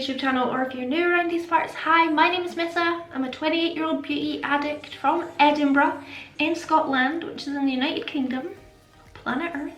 YouTube channel, or if you're new around these parts, hi, my name is Missa. I'm a 28-year-old beauty addict from Edinburgh in Scotland, which is in the United Kingdom, planet Earth.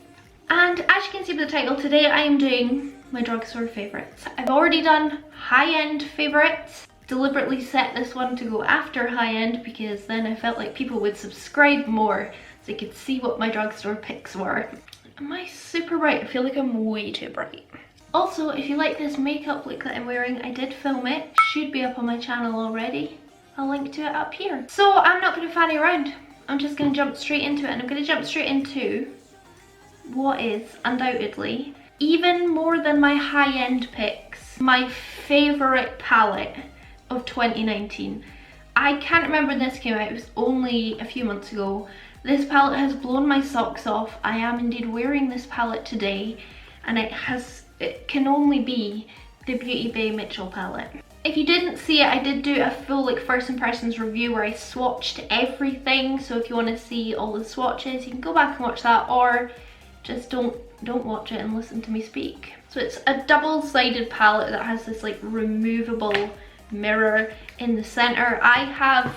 And as you can see by the title, today I am doing my drugstore favourites. I've already done high-end favourites, deliberately set this one to go after high-end because then I felt like people would subscribe more so they could see what my drugstore picks were. Am I super bright? I feel like I'm way too bright. Also, if you like this makeup look that I'm wearing, I did film it. Should be up on my channel already. I'll link to it up here. So I'm not going to fanny around. I'm just going to jump straight into it, and I'm going to jump straight into what is undoubtedly, even more than my high-end picks, my favourite palette of 2019. I can't remember when this came out. It was only a few months ago. This palette has blown my socks off. I am indeed wearing this palette today, and it can only be the Beauty Bay Mitchell palette. If you didn't see it, I did do a full first impressions review where I swatched everything, so if you want to see all the swatches you can go back and watch that, or just don't watch it and listen to me speak. So it's a double-sided palette that has this removable mirror in the center. I have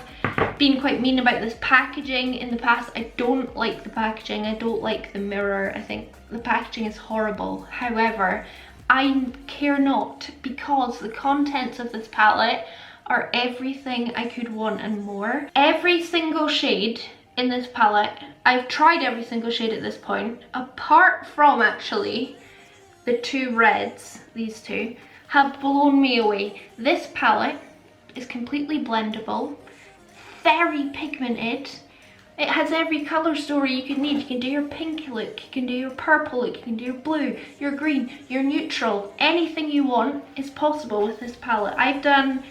been quite mean about this packaging in the past. I don't like the packaging, I don't like the mirror, I think the packaging is horrible. However, I care not, because the contents of this palette are everything I could want and more. Every single shade in this palette, I've tried every single shade at this point, apart from actually the two reds, these two, have blown me away. This palette is completely blendable, very pigmented. It has every colour story you can need. You can do your pink look, you can do your purple look, you can do your blue, your green, your neutral. Anything you want is possible with this palette. I've done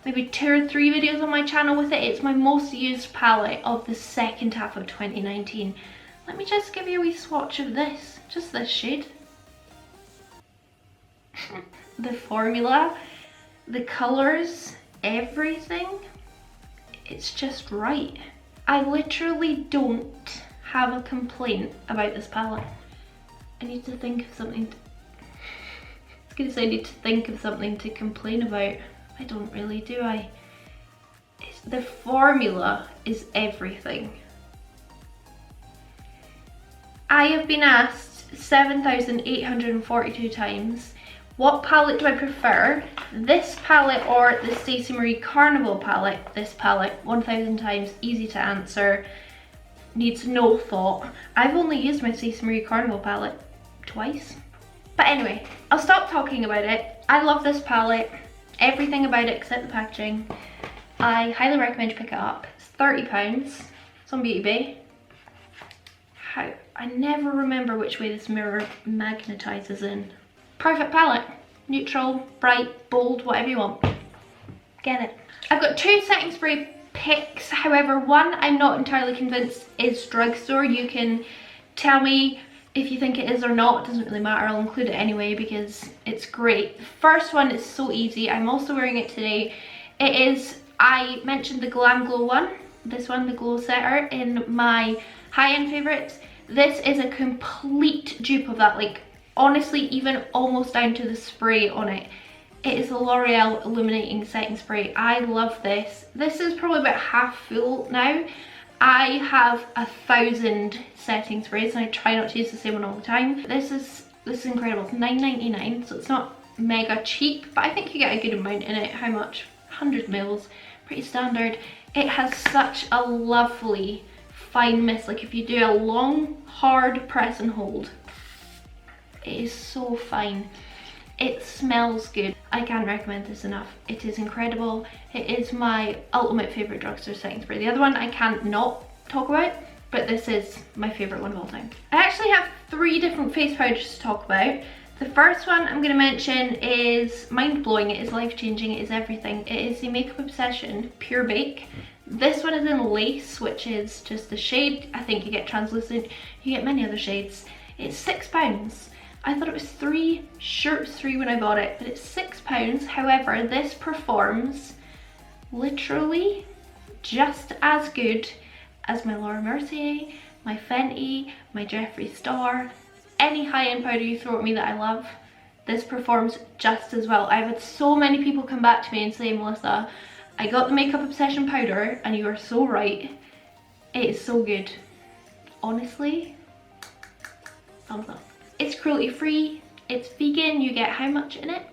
maybe 2 or 3 videos on my channel with it. It's my most used palette of the second half of 2019. Let me just give you a wee swatch of this, just this shade. The formula, the colours, everything, it's just right. I literally don't have a complaint about this palette. I need to think of something I was gonna say I need to think of something to complain about. I don't really, do I? The formula is everything. I have been asked 7,842 times, what palette do I prefer? This palette or the Stacey Marie Carnival palette? This palette, 1,000 times, easy to answer, needs no thought. I've only used my Stacey Marie Carnival palette twice. But anyway, I'll stop talking about it. I love this palette, everything about it except the packaging. I highly recommend you pick it up. It's £30, it's on Beauty Bay. I never remember which way this mirror magnetizes in. Perfect palette, neutral, bright, bold, whatever you want. Get it. I've got 2 setting spray picks, however one I'm not entirely convinced is Drugstore. You can tell me if you think it is or not, it doesn't really matter, I'll include it anyway because it's great. The first one is so easy, I'm also wearing it today. It is, I mentioned the Glam Glow one, this one, the Glow Setter, in my high-end favourites. This is a complete dupe of that, honestly, even almost down to the spray on it. It is the L'Oreal Illuminating Setting Spray. I love this. This is probably about half full now. I have 1,000 setting sprays and I try not to use the same one all the time. This is incredible. It's £9.99, so it's not mega cheap, but I think you get a good amount in it. How much? 100 mils, pretty standard. It has such a lovely fine mist. If you do a long, hard press and hold, it is so fine. It smells good. I can't recommend this enough. It is incredible. It is my ultimate favourite drugstore setting spray. The other one I can't not talk about, but this is my favourite one of all time. I actually have 3 different face powders to talk about. The first one I'm going to mention is mind-blowing. It is life-changing. It is everything. It is the Makeup Obsession Pure Bake. This one is in Lace, which is just the shade. I think you get translucent. You get many other shades. It's £6. I thought it was 3, sure it was 3 when I bought it, but it's £6. However, this performs literally just as good as my Laura Mercier, my Fenty, my Jeffree Star, any high-end powder you throw at me that I love. this performs just as well. I've had so many people come back to me and say, Melissa, I got the Makeup Obsession powder and you are so right. It is so good. Honestly, thumbs up. It's cruelty free, it's vegan, you get how much in it?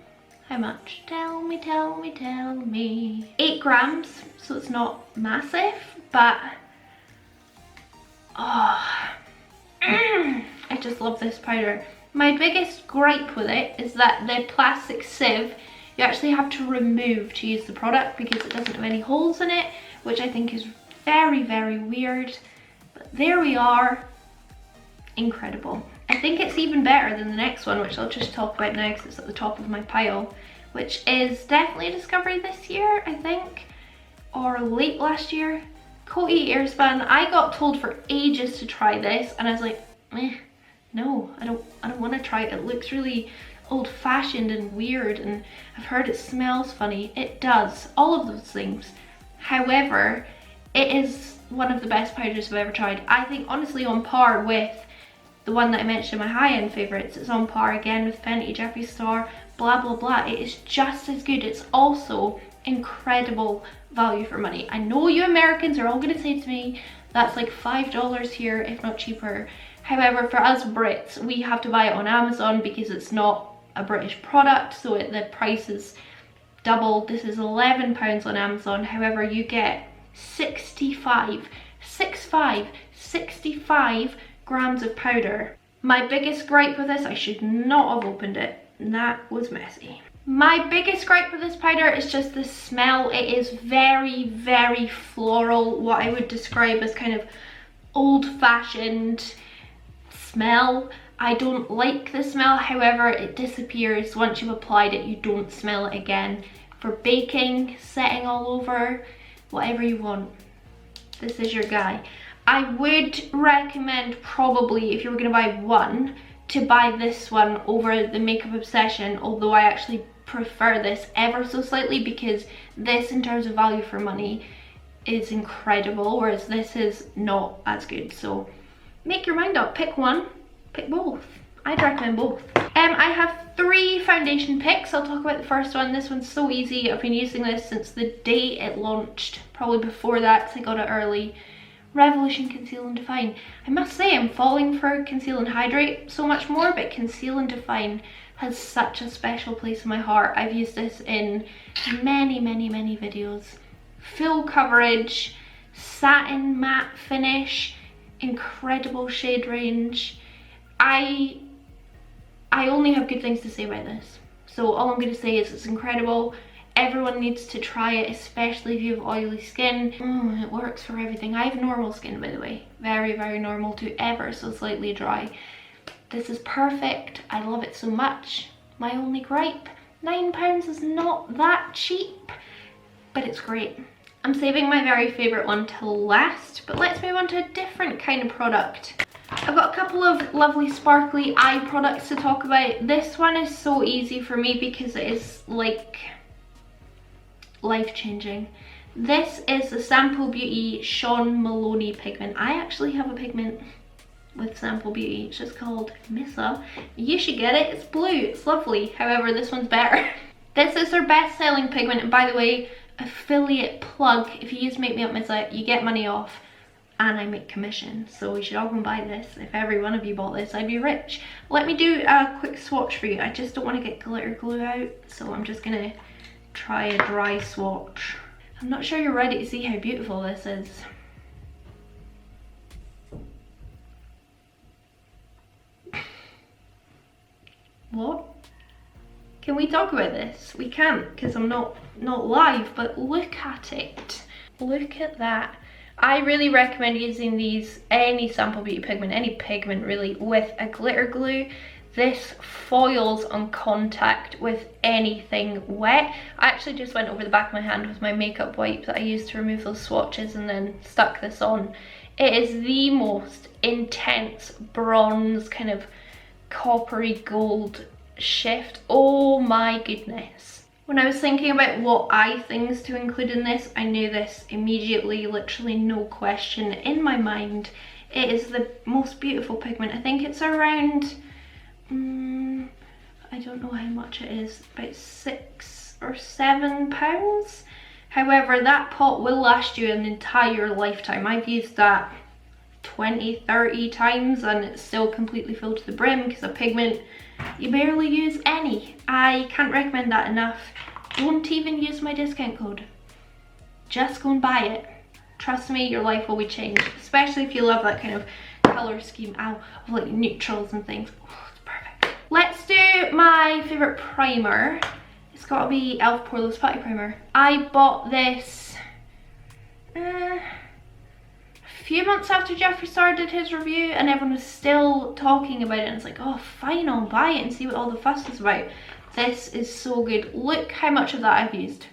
How much? Tell me, tell me, tell me. 8 grams, so it's not massive, but oh, I just love this powder. My biggest gripe with it is that the plastic sieve you actually have to remove to use the product because it doesn't have any holes in it, which I think is very, very weird. But there we are. Incredible. I think it's even better than the next one, which I'll just talk about now because it's at the top of my pile, which is definitely a discovery this year, I think, or late last year. Coty Airspan. I got told for ages to try this and I was like, no, I don't want to try it. It looks really old-fashioned and weird, and I've heard it smells funny. It does, all of those things. However, it is one of the best powders I've ever tried. I think honestly on par with the one that I mentioned in my high-end favourites. It's on par again with Fenty, Jeffree Star, blah blah blah. It is just as good. It's also incredible value for money. I know you Americans are all going to say to me, that's like $5 here, if not cheaper. However, for us Brits, we have to buy it on Amazon because it's not a British product, so the price is double. This is £11 on Amazon. However, you get 65 grams of powder. My biggest gripe with this, I should not have opened it. That was messy. My biggest gripe with this powder is just the smell. It is very, very floral, what I would describe as kind of old-fashioned smell. I don't like the smell, however it disappears once you've applied it. You don't smell it again. For baking, setting all over, whatever you want, this is your guy. I would recommend probably, if you were going to buy one, to buy this one over the Makeup Obsession, although I actually prefer this ever so slightly because this, in terms of value for money, is incredible, whereas this is not as good. So make your mind up, pick one, pick both. I'd recommend both. I have 3 foundation picks. I'll talk about the first one. This one's so easy. I've been using this since the day it launched, probably before that, so I got it early. Revolution Conceal and Define. I must say I'm falling for Conceal and Hydrate so much more, but Conceal and Define has such a special place in my heart. I've used this in many, many, many videos. Full coverage, satin matte finish, incredible shade range. I only have good things to say about this. So all I'm going to say is it's incredible. Everyone needs to try it, especially if you have oily skin. It works for everything. I have normal skin, by the way. Very, very normal to ever so slightly dry. This is perfect. I love it so much. My only gripe, £9 is not that cheap, but it's great. I'm saving my very favourite one till last, but let's move on to a different kind of product. I've got a couple of lovely sparkly eye products to talk about. This one is so easy for me because it is like life-changing. This is the Sample Beauty Sean Maloney pigment. I actually have a pigment with Sample Beauty. It's just called Missa. You should get it. It's blue. It's lovely. However, this one's better. This is their best-selling pigment, and by the way, affiliate plug. If you use Makemeupmissa, you get money off, and I make commission. So you should all go and buy this. If every one of you bought this, I'd be rich. Let me do a quick swatch for you. I just don't want to get glitter glue out, so I'm just gonna try a dry swatch. I'm not sure you're ready to see how beautiful this is. What? Can we talk about this? We can't because I'm not live, but look at it. Look at that. I really recommend using these, any Sample Beauty pigment, any pigment really, with a glitter glue. This foils on contact with anything wet. I actually just went over the back of my hand with my makeup wipe that I used to remove those swatches and then stuck this on. It is the most intense bronze, kind of coppery gold shift. Oh my goodness. When I was thinking about what eye things to include in this, I knew this immediately, literally no question in my mind. It is the most beautiful pigment. I think it's around I don't know how much it is, about £6 or £7. However, that pot will last you an entire lifetime. I've used that 20, 30 times and it's still completely filled to the brim because of pigment. You barely use any. I can't recommend that enough. Don't even use my discount code. Just go and buy it. Trust me, your life will be changed, especially if you love that kind of colour scheme of like neutrals and things. Oh, it's perfect. Let's do my favourite primer. It's got to be e.l.f. Poreless Putty Primer. I bought this a few months after Jeffree Star did his review and everyone was still talking about it, and it's like, oh fine, I'll buy it and see what all the fuss is about. This is so good. Look how much of that I've used.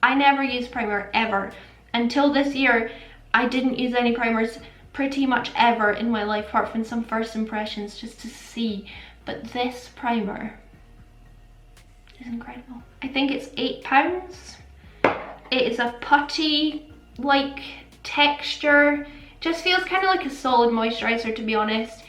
I never used primer ever. Until this year, I didn't use any primers pretty much ever in my life, apart from some first impressions just to see. But this primer is incredible. I think it's £8. It is a putty-like texture. Just feels kind of like a solid moisturizer, to be honest.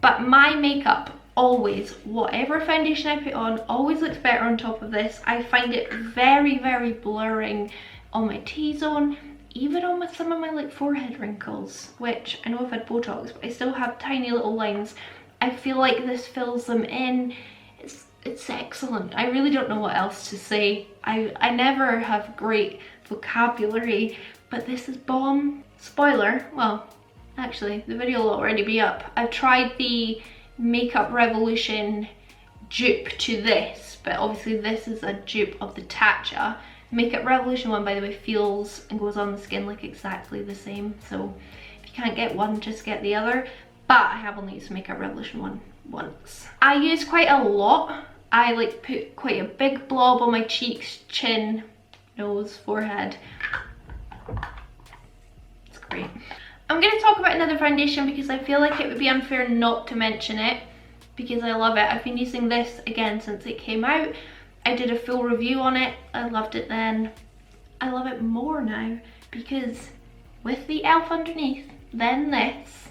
But my makeup always, whatever foundation I put on, always looks better on top of this. I find it very, very blurring on my T-zone, even on with some of my like forehead wrinkles, which I know I've had Botox, but I still have tiny little lines. I feel like this fills them in. It's excellent. I really don't know what else to say. I never have great vocabulary, but this is bomb. Spoiler, well, actually the video will already be up. I've tried the Makeup Revolution dupe to this, but obviously this is a dupe of the Tatcha. Makeup Revolution one, by the way, feels and goes on the skin like exactly the same, so if you can't get one, just get the other. But I have only used Makeup Revolution one once. I use quite a lot. I like put quite a big blob on my cheeks, chin, nose, forehead. It's great. I'm going to talk about another foundation because I feel like it would be unfair not to mention it because I love it. I've been using this again since it came out. I did a full review on it. I loved it then. I love it more now because with the e.l.f. underneath, then this.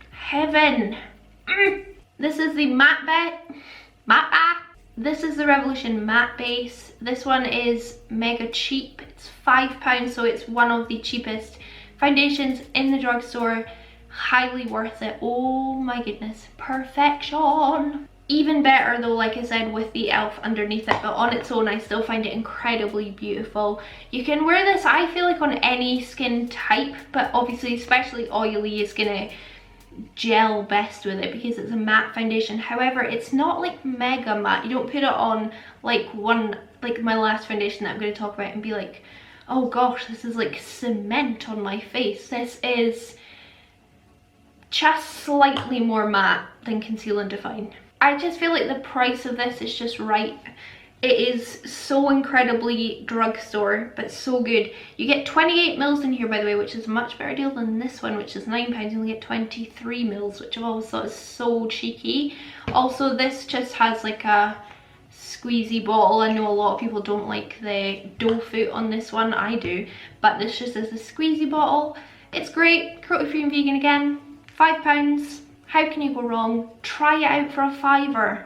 Heaven. This is the This is the Revolution Matte Base. This one is mega cheap. It's £5, so it's one of the cheapest foundations in the drugstore. Highly worth it. Oh my goodness, perfection. Even better though, like I said, with the e.l.f. underneath it, but on its own I still find it incredibly beautiful. You can wear this, I feel like, on any skin type, but obviously especially oily is gonna gel best with it because it's a matte foundation. However, it's not like mega matte. You don't put it on like my last foundation that I'm going to talk about and be like, oh gosh, this is like cement on my face. This is just slightly more matte than Conceal and Define. I just feel like the price of this is just right. It is so incredibly drugstore, but so good. You get 28 mils in here, by the way, which is a much better deal than this one, which is £9. You only get 23 mils, which I've always thought is so cheeky. Also, this just has like a squeezy bottle. I know a lot of people don't like the doe foot on this one. I do, but this just is a squeezy bottle. It's great. Cruelty-free and vegan again. £5. How can you go wrong? Try it out for a £5.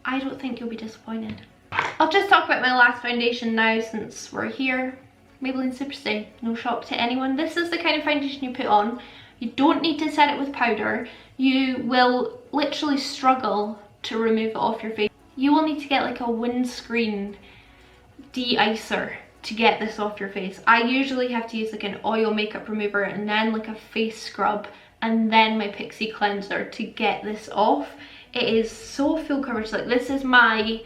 I don't think you'll be disappointed. I'll just talk about my last foundation now since we're here. Maybelline Superstay, no shock to anyone. This is the kind of foundation you put on. You don't need to set it with powder. You will literally struggle to remove it off your face. You will need to get like a windscreen de-icer to get this off your face. I usually have to use like an oil makeup remover and then like a face scrub and then my Pixie cleanser to get this off. It is so full coverage. Like, this is my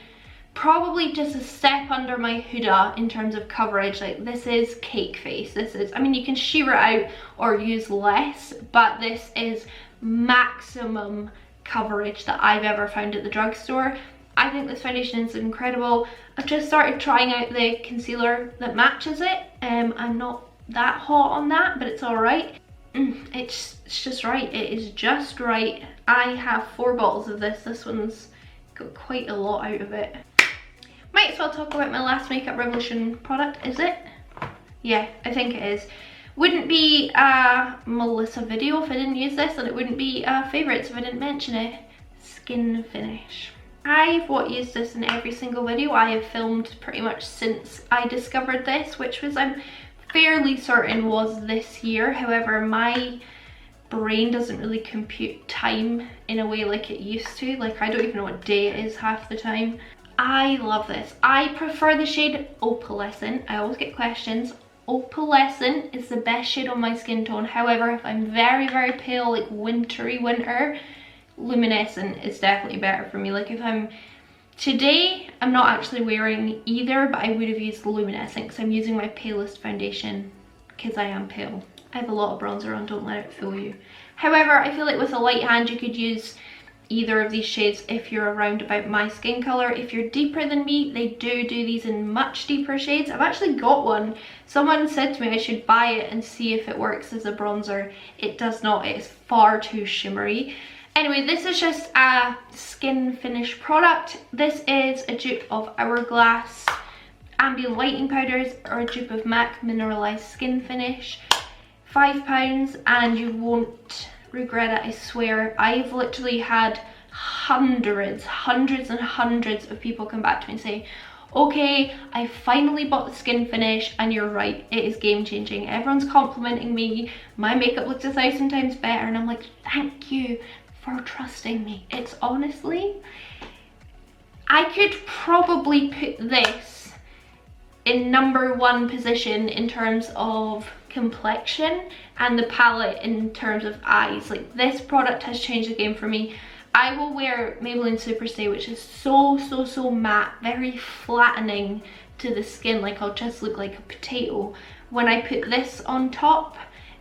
probably just a step under my Huda in terms of coverage. Like, this is cake face. This is, I mean, you can sheer it out or use less, but this is maximum coverage that I've ever found at the drugstore. I think this foundation is incredible. I've just started trying out the concealer that matches it. I'm not that hot on that, but it's all right. It's just right. It is just right. I have 4 bottles of this. This one's got quite a lot out of it. Might as well talk about my last Makeup Revolution product, is it? Yeah, I think it is. Wouldn't be a Melissa video if I didn't use this, and it wouldn't be a favourites if I didn't mention it. Skin Finish. I've used this in every single video I have filmed pretty much since I discovered this, which was, I'm fairly certain, was this year. However, my brain doesn't really compute time in a way like it used to. Like, I don't even know what day it is half the time. I love this. I prefer the shade Opalescent. I always get questions. Opalescent is the best shade on my skin tone. However, if I'm very, very pale, like wintry winter, Luminescent is definitely better for me. Like, if I'm today, I'm not actually wearing either, but I would have used Luminescent because I'm using my palest foundation because I am pale. I have a lot of bronzer on, don't let it fool you. However, I feel like with a light hand you could use either of these shades if you're around about my skin colour. If you're deeper than me, they do these in much deeper shades. I've actually got one. Someone said to me I should buy it and see if it works as a bronzer. It does not, it is far too shimmery. Anyway, this is just a skin finish product. This is a dupe of Hourglass Ambient Lighting Powders or a dupe of MAC Mineralized Skin Finish. £5 and you won't regret it, I swear. I've literally had hundreds and hundreds of people come back to me and say, okay, I finally bought the skin finish and you're right, it is game changing. Everyone's complimenting me, my makeup looks 1,000 times better, and I'm like, thank you for trusting me. It's honestly, I could probably put this in #1 position in terms of complexion and the palette in terms of eyes. Like, this product has changed the game for me. I will wear Maybelline Superstay, which is so matte, very flattening to the skin, like I'll just look like a potato. When I put this on top,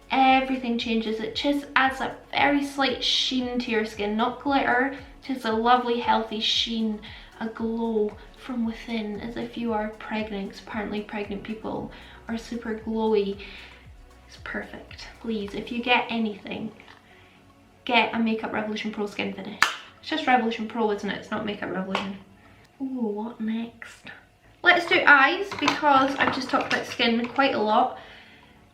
everything changes. It just adds a very slight sheen to your skin, not glitter, just a lovely healthy sheen, a glow from within, as if you are pregnant, 'cause apparently pregnant people are super glowy. It's perfect. Please, if you get anything, get a Makeup Revolution Pro Skin Finish. It's just Revolution Pro, isn't it? It's not Makeup Revolution. Ooh, what next? Let's do eyes, because I've just talked about skin quite a lot.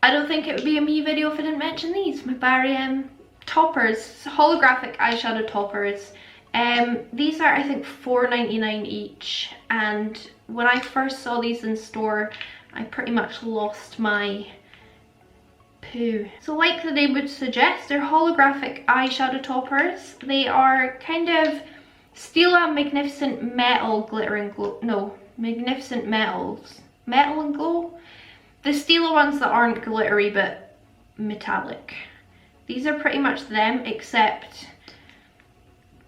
I don't think it would be a me video if I didn't mention these. My Barry toppers, holographic eyeshadow toppers. These are, I think, $4.99 each, and when I first saw these in store, I pretty much lost my poo. So like the name would suggest, they're holographic eyeshadow toppers. They are kind of Stila Magnificent Metal Glitter and Glow. No, Magnificent Metals. Metal and Glow? The Stila ones that aren't glittery but metallic. These are pretty much them, except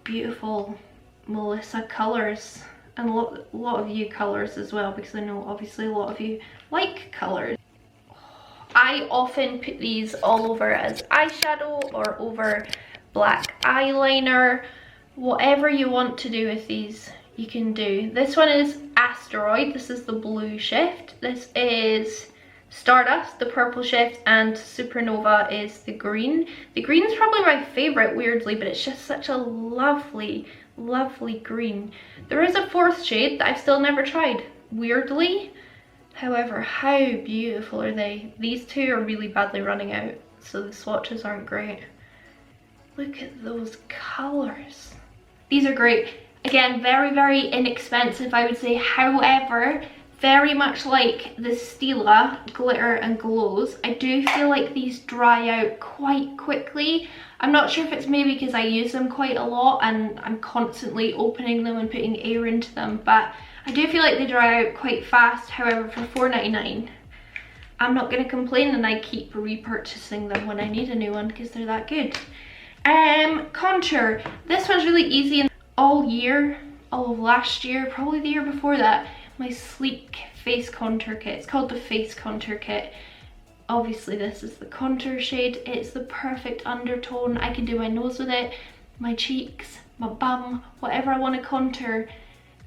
beautiful Melissa colours. And a lot of you colours as well, because I know obviously a lot of you like colours. I often put these all over as eyeshadow or over black eyeliner. Whatever you want to do with these, you can do. This one is Asteroid. This is the blue shift. This is Stardust, the purple shift, and Supernova is the green. The green is probably my favourite, weirdly, but it's just such a lovely green. There is a 4th shade that I've still never tried, weirdly. However, how beautiful are they? These two are really badly running out, so the swatches aren't great. Look at those colours. These are great. Again, very inexpensive, I would say. However, very much like the Stila Glitter and Glows, I do feel like these dry out quite quickly. I'm not sure if it's maybe because I use them quite a lot and I'm constantly opening them and putting air into them, but I do feel like they dry out quite fast. However, for $4.99, I'm not going to complain, and I keep repurchasing them when I need a new one because they're that good. Contour. This one's really easy. And all year, all of last year, probably the year before that, my Sleek face contour kit. It's called the Face Contour Kit. Obviously this is the contour shade. It's the perfect undertone. I can do my nose with it, my cheeks, my bum, whatever I want to contour.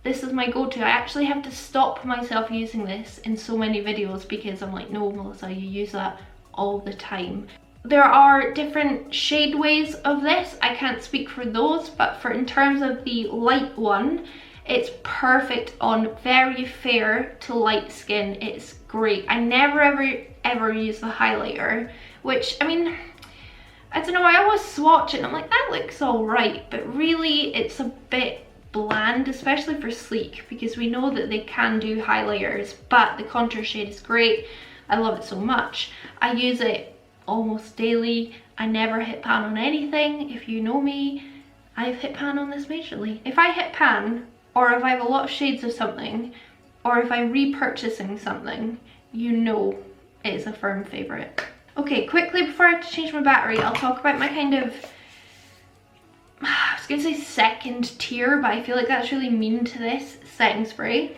This is my go-to. I actually have to stop myself using this in so many videos because I'm like, no Melissa, you use that all the time. There are different shade ways of this. I can't speak for those, but for in terms of the light one, it's perfect on very fair to light skin. It's great. I never ever use the highlighter, which, I mean, I don't know, I always swatch it and I'm like, that looks all right, but really it's a bit bland, especially for sleek, because we know that they can do highlighters, but the contour shade is great. I love it so much. I use it almost daily. I never hit pan on anything. If you know me, I've hit pan on this majorly. If I hit pan, or if I have a lot of shades of something, or if I'm repurchasing something, you know it's a firm favourite. Okay, quickly before I have to change my battery, I'll talk about my kind of, I was going to say second tier, but I feel like that's really mean to this, setting spray.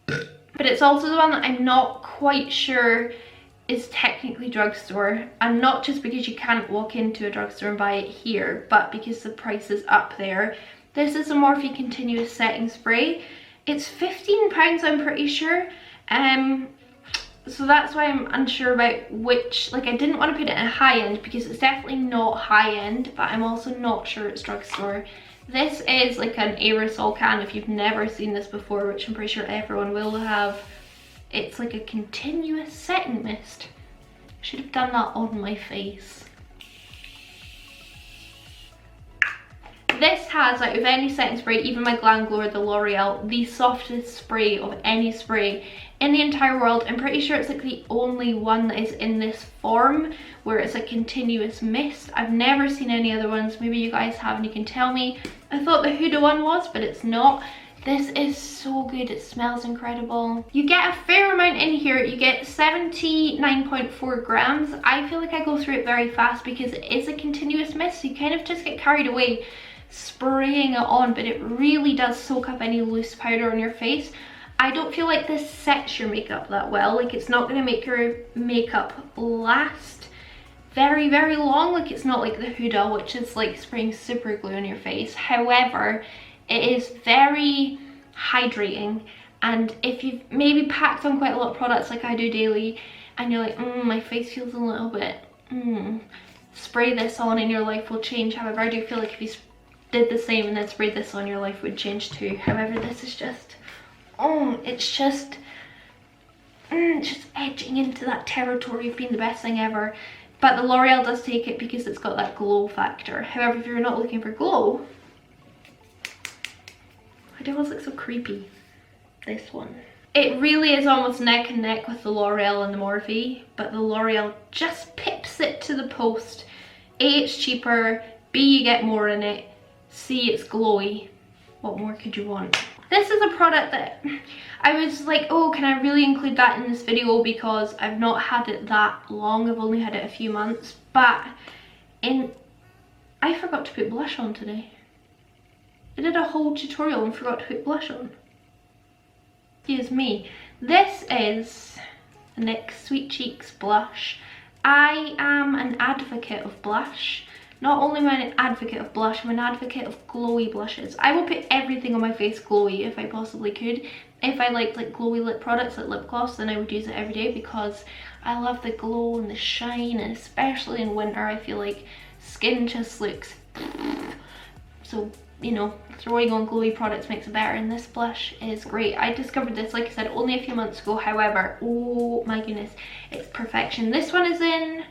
But it's also the one that I'm not quite sure is technically drugstore, and not just because you can't walk into a drugstore and buy it here, but because the price is up there. This is a Morphe Continuous Setting Spray. It's £15, I'm pretty sure. So that's why I'm unsure about which, like I didn't want to put it in high end because it's definitely not high end, but I'm also not sure it's drugstore. This is like an aerosol can, if you've never seen this before, which I'm pretty sure everyone will have. It's like a continuous setting mist. Should have done that on my face. This has, like, of any setting spray, even my Glam Glow or the L'Oreal, the softest spray of any spray in the entire world. I'm pretty sure it's like the only one that is in this form where it's a continuous mist. I've never seen any other ones. Maybe you guys have and you can tell me. I thought the Huda one was, but it's not. This is so good. It smells incredible. You get a fair amount in here. You get 79.4 grams. I feel like I go through it very fast because it is a continuous mist, so you kind of just get carried away spraying it on, but it really does soak up any loose powder on your face. I don't feel like this sets your makeup that well. Like, it's not going to make your makeup last very, very long. Like, it's not like the Huda, which is like spraying super glue on your face. However, it is very hydrating, and if you've maybe packed on quite a lot of products like I do daily and you're like, my face feels a little bit, spray this on and your life will change. However, I do feel like if you did the same and then sprayed this on, your life would change too. However, this is just, it's just edging into that territory of being the best thing ever. But the L'Oreal does take it because it's got that glow factor. However, if you're not looking for glow, it almost looks so creepy, this one. It really is almost neck and neck with the L'Oreal and the Morphe, but the L'Oreal just pips it to the post. A, it's cheaper, B, you get more in it, C, it's glowy. What more could you want? This is a product that I was like, oh, can I really include that in this video because I've not had it that long. I've only had it a few months, but I forgot to put blush on today. I did a whole tutorial and forgot to put blush on. Excuse me. This is the NYX Sweet Cheeks blush. I am an advocate of blush. Not only am I an advocate of blush, I'm an advocate of glowy blushes. I will put everything on my face glowy if I possibly could. If I liked like glowy lip products like lip gloss, then I would use it every day because I love the glow and the shine, and especially in winter I feel like skin just looks so, you know, throwing on glowy products makes it better, and this blush is great. I discovered this, like I said, only a few months ago. However, oh my goodness, it's perfection. This one is in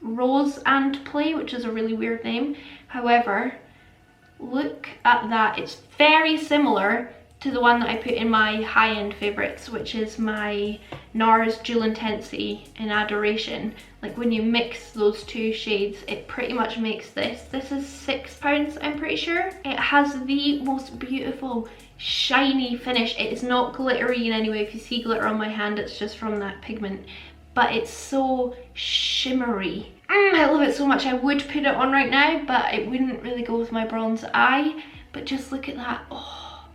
Rose and Play, which is a really weird name. However, look at that. It's very similar to the one that I put in my high-end favorites, which is my NARS Dual Intensity in Adoration. Like, when you mix those two shades, it pretty much makes this. This is £6, I'm pretty sure. It has the most beautiful shiny finish. It is not glittery in any way. If you see glitter on my hand, it's just from that pigment, but it's so shimmery. I love it so much. I would put it on right now, but it wouldn't really go with my bronze eye. But just look at that. Oh,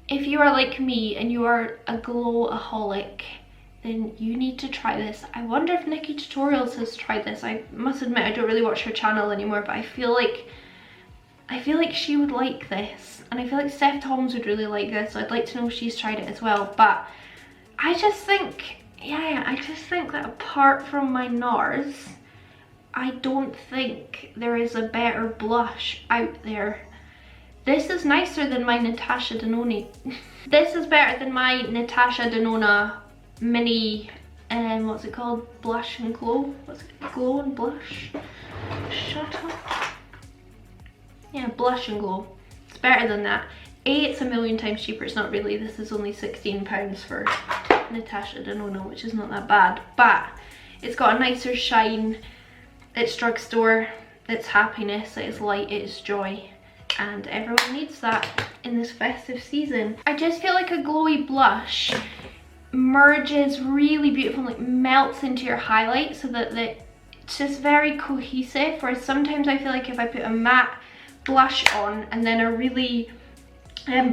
if you are like me and you are a glow-aholic, then you need to try this. I wonder if Nikki Tutorials has tried this. I must admit I don't really watch her channel anymore, but I feel like she would like this, and I feel like Steph Toms would really like this, so I'd like to know if she's tried it as well. But I just think, yeah, I just think that apart from my NARS, I don't think there is a better blush out there. This is nicer than my Natasha Denona. This is better than my Natasha Denona mini, what's it called? Blush and Glow? What's it? Glow and Blush? Shut up. Yeah, Blush and Glow. It's better than that. It's a million times cheaper. It's not really. This is only £16 for Natasha Denona, which is not that bad, but it's got a nicer shine. It's Drugstore, it's happiness, it's light, it's joy, and everyone needs that in this festive season. I just feel like a glowy blush merges really beautiful, like melts into your highlight so that it's just very cohesive, whereas sometimes I feel like if I put a matte blush on and then a really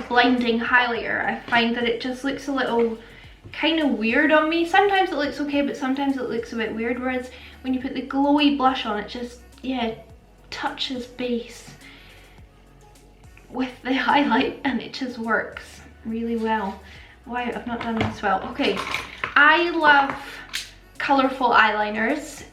blinding highlighter, I find that it just looks a little kind of weird on me. Sometimes it looks okay, but sometimes it looks a bit weird, whereas when you put the glowy blush on, it just, yeah, touches base with the highlight and it just works really well. Wow, I've not done this well. Okay, I love colourful eyeliners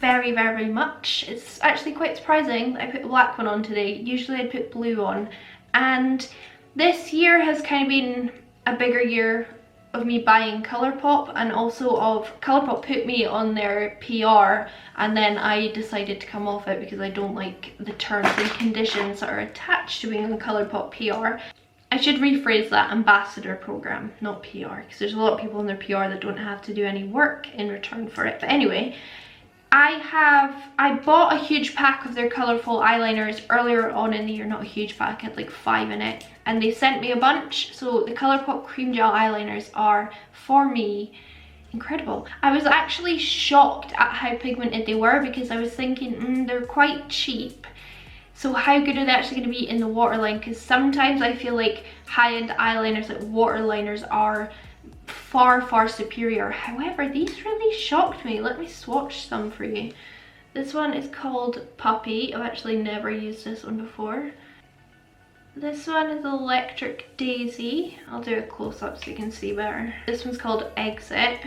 very, very much. It's actually quite surprising that I put a black one on today. Usually I'd put blue on, and this year has kind of been a bigger year of me buying Colourpop, and also of Colourpop put me on their PR and then I decided to come off it because I don't like the terms and conditions that are attached to being on the Colourpop PR. I should rephrase that, ambassador program, not PR, because there's a lot of people in their PR that don't have to do any work in return for it. But anyway, I bought a huge pack of their colourful eyeliners earlier on in the year. Not a huge pack, I had like 5 in it, and they sent me a bunch. So the Colourpop cream gel eyeliners are, for me, incredible. I was actually shocked at how pigmented they were because I was thinking they're quite cheap, so how good are they actually going to be in the waterline? Because sometimes I feel like high-end eyeliners, like waterliners, are far, far superior. However, these really shocked me. Let me swatch some for you. This one is called Puppy. I've actually never used this one before. This one is Electric Daisy. I'll do a close-up so you can see better. This one's called Exit.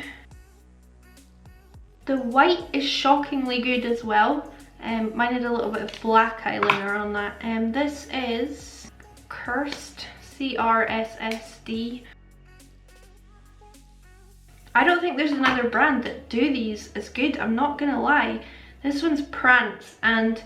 The white is shockingly good as well. Mine had a little bit of black eyeliner on that. This is Cursed, C-R-S-S-D. I don't think there's another brand that do these as good, I'm not gonna lie. This one's Prance, and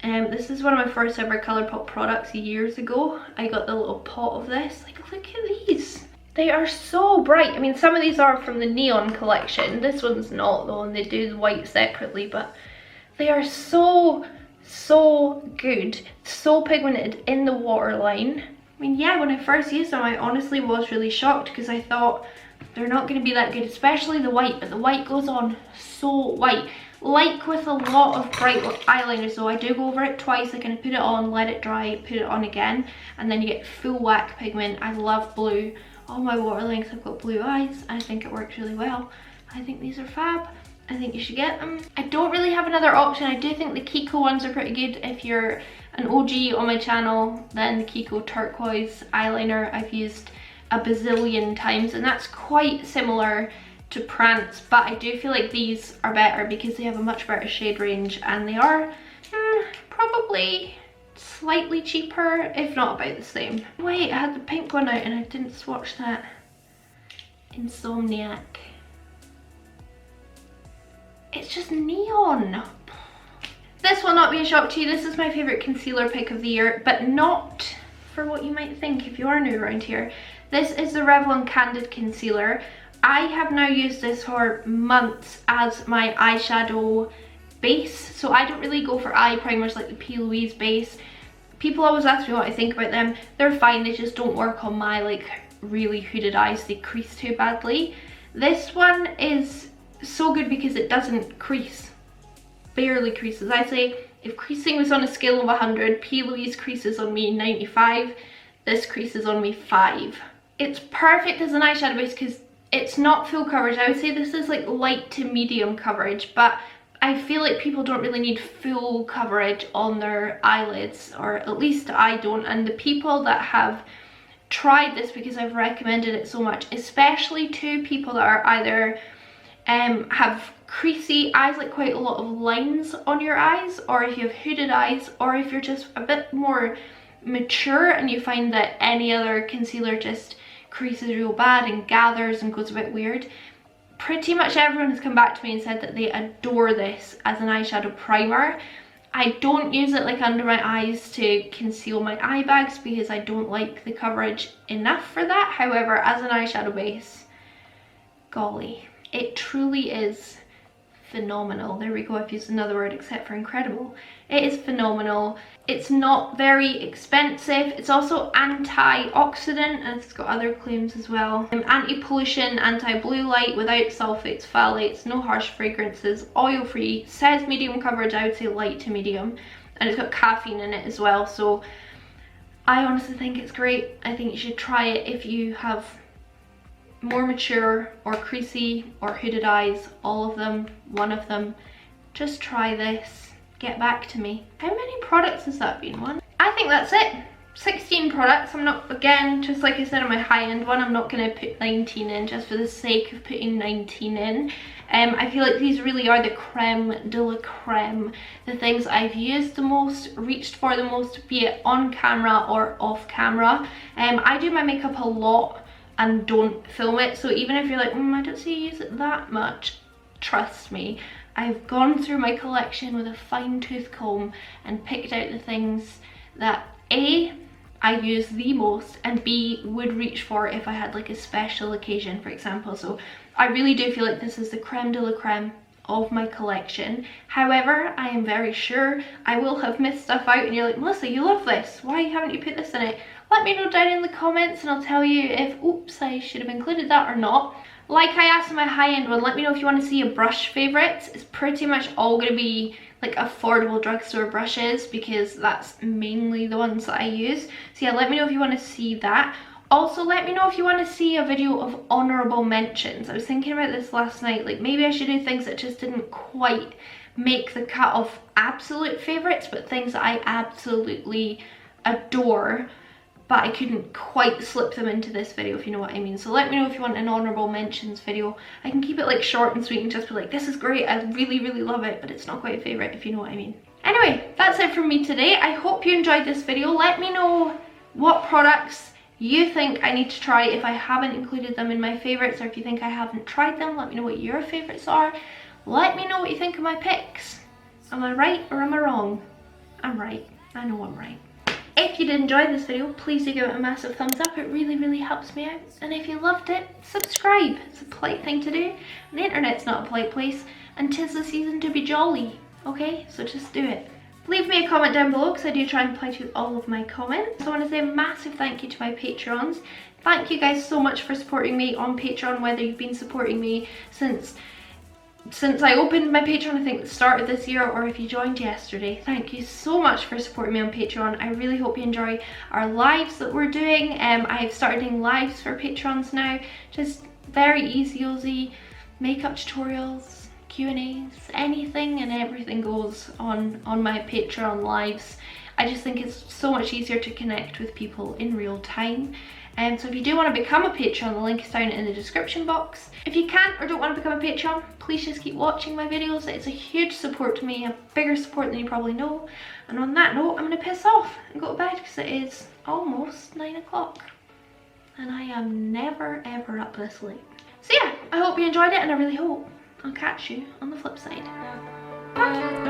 this is one of my first ever Colourpop products years ago. I got the little pot of this. Like, look at these. They are so bright. I mean, some of these are from the Neon collection. This one's not though, and they do the white separately, but they are so, so good. So pigmented in the waterline. I mean, yeah, when I first used them, I honestly was really shocked because I thought they're not going to be that good, especially the white, but the white goes on so white. Like with a lot of bright eyeliners though, I do go over it twice. I kind of put it on, let it dry, put it on again, and then you get full whack pigment. I love blue. All my waterlines have got blue eyes. I think it works really well. I think these are fab. I think you should get them. I don't really have another option. I do think the Kiko ones are pretty good. If you're an OG on my channel, then the Kiko turquoise eyeliner I've used a bazillion times, and that's quite similar to Prance, but I do feel like these are better because they have a much better shade range, and they are probably slightly cheaper, if not about the same. Wait, I had the pink one out and I didn't swatch that. Insomniac. It's just neon. This will not be a shock to you. This is my favourite concealer pick of the year, but not for what you might think if you are new around here. This is the Revlon Candid Concealer. I have now used this for months as my eyeshadow base, so I don't really go for eye primers like the P. Louise base. People always ask me what I think about them. They're fine, they just don't work on my like really hooded eyes. They crease too badly. This one is so good because it doesn't crease. Barely creases. I'd say if creasing was on a scale of 100, P. Louise creases on me 95. This creases on me 5. It's perfect as an eyeshadow base because it's not full coverage. I would say this is like light to medium coverage, but I feel like people don't really need full coverage on their eyelids, or at least I don't. And the people that have tried this, because I've recommended it so much, especially to people that are either have creasy eyes, like quite a lot of lines on your eyes, or if you have hooded eyes, or if you're just a bit more mature and you find that any other concealer just creases real bad and gathers and goes a bit weird. Pretty much everyone has come back to me and said that they adore this as an eyeshadow primer. I don't use it like under my eyes to conceal my eye bags because I don't like the coverage enough for that. However, as an eyeshadow base, golly, it truly is phenomenal. There we go, I've used another word except for incredible. It is phenomenal. It's not very expensive. It's also antioxidant, and it's got other claims as well. Anti-pollution, anti-blue light, without sulfates, phthalates, no harsh fragrances, oil-free, says medium coverage, I would say light to medium, and it's got caffeine in it as well. So I honestly think it's great. I think you should try it if you have more mature or creasy or hooded eyes, all of them, one of them. Just try this, get back to me. How many products has that been? One? I think that's it. 16 products. I'm not, again, just like I said on my high-end one, I'm not going to put 19 in just for the sake of putting 19 in. I feel like these really are the creme de la creme, the things I've used the most, reached for the most, be it on camera or off camera. I do my makeup a lot and don't film it, so even if you're like, I don't see you use it that much, trust me, I've gone through my collection with a fine-tooth comb and picked out the things that A, I use the most, and B, would reach for if I had like a special occasion, for example. So I really do feel like this is the creme de la creme of my collection. However, I am very sure I will have missed stuff out and you're like, Melissa, you love this, why haven't you put this in it? Let me know down in the comments and I'll tell you if, oops, I should have included that or not. Like I asked in my high-end one, let me know if you want to see a brush favourites. It's pretty much all going to be like affordable drugstore brushes because that's mainly the ones that I use. So yeah, let me know if you want to see that. Also, let me know if you want to see a video of honourable mentions. I was thinking about this last night, like maybe I should do things that just didn't quite make the cut of absolute favourites, but things that I absolutely adore, but I couldn't quite slip them into this video, if you know what I mean. So let me know if you want an honourable mentions video. I can keep it like short and sweet and just be like, this is great, I really, really love it, but it's not quite a favourite, if you know what I mean. Anyway, that's it from me today. I hope you enjoyed this video. Let me know what products you think I need to try if I haven't included them in my favourites, or if you think I haven't tried them, let me know what your favourites are. Let me know what you think of my picks. Am I right or am I wrong? I'm right. I know I'm right. If you did enjoy this video, please do give it a massive thumbs up. It really, really helps me out. And if you loved it, subscribe. It's a polite thing to do. And the internet's not a polite place, and 'tis the season to be jolly. Okay, so just do it. Leave me a comment down below because I do try and reply to all of my comments. I want to say a massive thank you to my Patreons. Thank you guys so much for supporting me on Patreon, whether you've been supporting me since I opened my Patreon, I think at the start of this year, or if you joined yesterday. Thank you so much for supporting me on Patreon. I really hope you enjoy our lives that we're doing. I've started doing lives for Patrons now, just very easy makeup tutorials, Q&As, anything and everything goes on my Patreon lives. I just think it's so much easier to connect with people in real time. So if you do want to become a Patreon, the link is down in the description box. If you can't or don't want to become a Patreon, please just keep watching my videos. It's a huge support to me, a bigger support than you probably know. And on that note, I'm going to piss off and go to bed because it is almost 9 o'clock. And I am never ever up this late. So yeah, I hope you enjoyed it and I really hope I'll catch you on the flip side. Bye!